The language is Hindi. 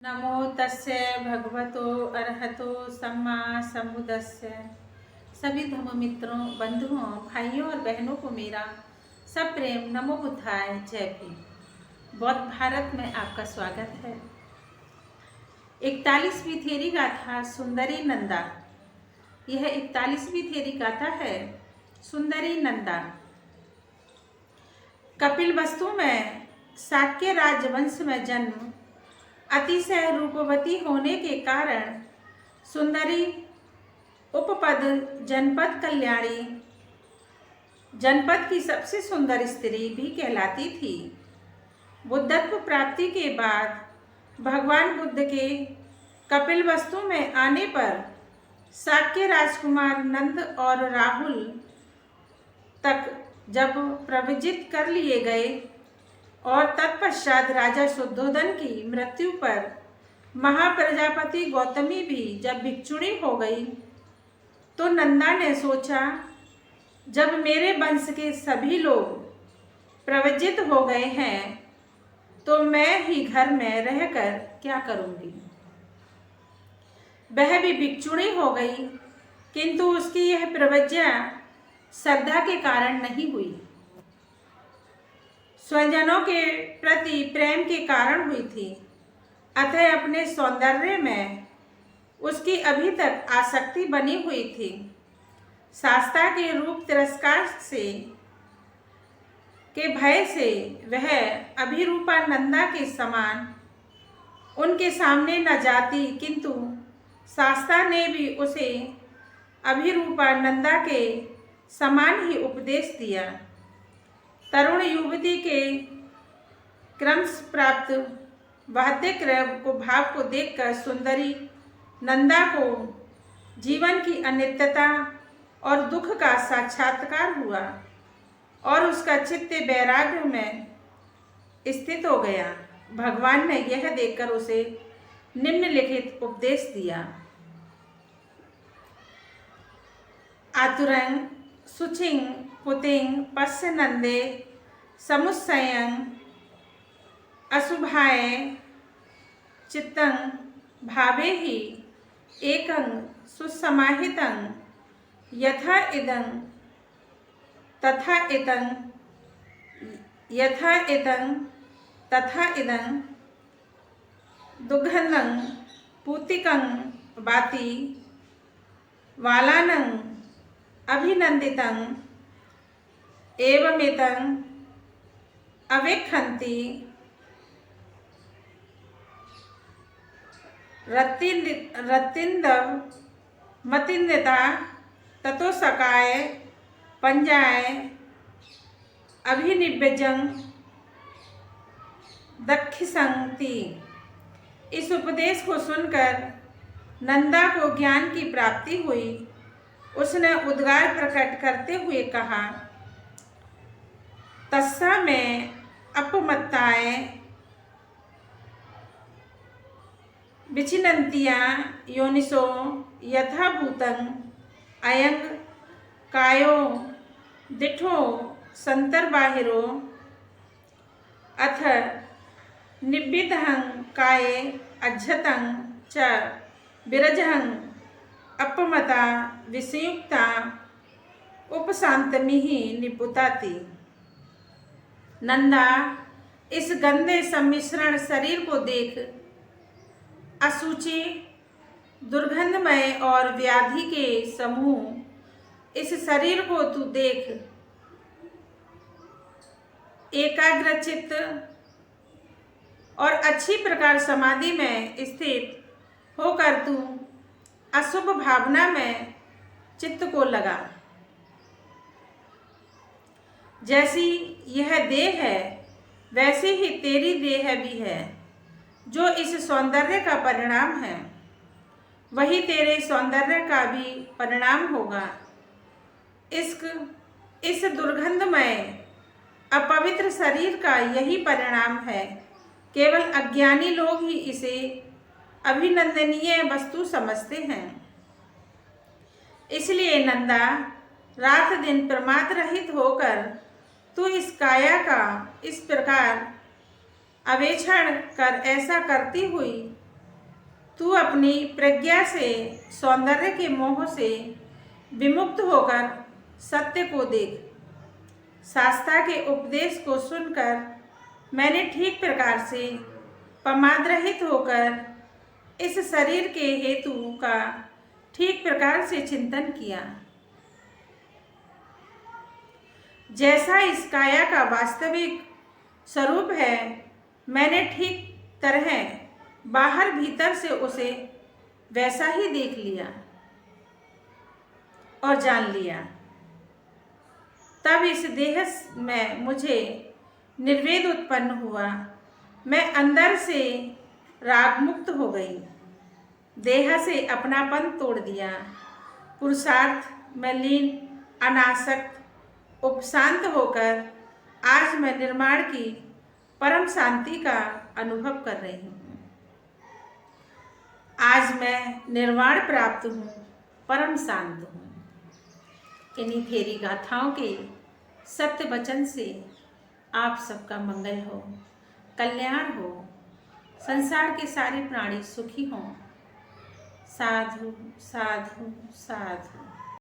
नमो तस्य भगवतो अरहतो सम्मा सम्बुद्धस्य। सभी धर्म मित्रों, बंधुओं, भाइयों और बहनों को मेरा सब प्रेम नमो बुद्धाय जय भीम। बौद्ध भारत में आपका स्वागत है। 41वीं थेरी गाथा सुंदरी नंदा। यह 41वीं थेरी गाथा है सुंदरी नंदा। कपिलवस्तु में शाक्य राजवंश में जन्म, अतिशय रूपवती होने के कारण सुंदरी उपपद जनपद कल्याणी, जनपद की सबसे सुंदर स्त्री भी कहलाती थी। बुद्धत्व प्राप्ति के बाद भगवान बुद्ध के कपिलवस्तु में आने पर शाक्य राजकुमार नंद और राहुल तक जब प्रवजित कर लिए गए और तत्पश्चात राजा शुद्धोधन की मृत्यु पर महाप्रजापति गौतमी भी जब भिक्षुणी हो गई, तो नंदा ने सोचा, जब मेरे वंश के सभी लोग प्रवजित हो गए हैं तो मैं ही घर में रहकर क्या करूँगी। वह भी भिक्षुणी हो गई, किंतु उसकी यह प्रवज्ञा श्रद्धा के कारण नहीं हुई, स्वजनों के प्रति प्रेम के कारण हुई थी। अतः अपने सौंदर्य में उसकी अभी तक आसक्ति बनी हुई थी। शास्ता के रूप तिरस्कार से के भय से वह अभिरूपा नंदा के समान उनके सामने न जाती, किंतु शास्ता ने भी उसे अभिरूपा नंदा के समान ही उपदेश दिया। तरुण युवती के क्रमश प्राप्त वाद्य को भाव को देखकर सुंदरी नंदा को जीवन की अनित्यता और दुख का साक्षात्कार हुआ और उसका चित्त वैराग्य में स्थित हो गया। भगवान ने यह देखकर उसे निम्नलिखित उपदेश दिया। आतुरं शुचिं पुतिं पश्य नंदे समुच्चयं अशुभाय चित्तं भावे ही एकं सुसमाहितं यथा इदं तथा इदं यथा इदं तथा इदं दुर्गन्धं पूतिकं वाति वालानं अभिनंदितं एवमेतं अवेक्षन्ति रत्तिन्दव मतिन्दिता ततो सकाय पंजाय अभिनिव्यजं दक्षिसंति। इस उपदेश को सुनकर नंदा को ज्ञान की प्राप्ति हुई। उसने उद्गार प्रकट करते हुए कहा, तस्सा में अपमत्ताय विचिनंतिया योनिसो यथाभूतं अयं कायो दिठो संतर्बाहिरो अथ निब्बिदहं काये अज्झतं च विरजहं अपमता विषयुक्ता उपशांतमिः निपुताति। नंदा इस गंदे सम्मिश्रण शरीर को देख, अशुचि, दुर्गंधमय और व्याधि के समूह इस शरीर को तू देख, एकाग्रचित्त और अच्छी प्रकार समाधि में स्थित होकर तू अशुभ भावना में चित्त को लगा। जैसी यह देह है वैसी ही तेरी देह भी है, जो इस सौंदर्य का परिणाम है वही तेरे सौंदर्य का भी परिणाम होगा। इस दुर्गंधमय अपवित्र शरीर का यही परिणाम है। केवल अज्ञानी लोग ही इसे अभिनंदनीय वस्तु समझते हैं। इसलिए नंदा, रात दिन प्रमाद रहित होकर तू इस काया का इस प्रकार अवेक्षण कर ऐसा करती हुई तू अपनी प्रज्ञा से, सौंदर्य के मोह से विमुक्त होकर सत्य को देख। शास्त्रा के उपदेश को सुनकर मैंने ठीक प्रकार से प्रमादरहित होकर इस शरीर के हेतु का ठीक प्रकार से चिंतन किया। जैसा इस काया का वास्तविक स्वरूप है, मैंने ठीक तरह बाहर भीतर से उसे वैसा ही देख लिया और जान लिया। तब इस देह में मुझे निर्वेद उत्पन्न हुआ। मैं अंदर से राग मुक्त हो गई, देह से अपनापन तोड़ दिया। पुरुषार्थ में लीन, अनासक्त, उपशांत होकर आज मैं निर्माण की परम शांति का अनुभव कर रही हूँ। आज मैं निर्वाण प्राप्त हूँ, परम शांत हूँ। इन्हीं फेरी गाथाओं के सत्य वचन से आप सबका मंगल हो, कल्याण हो, संसार के सारे प्राणी सुखी हों। साधु साधु साधु।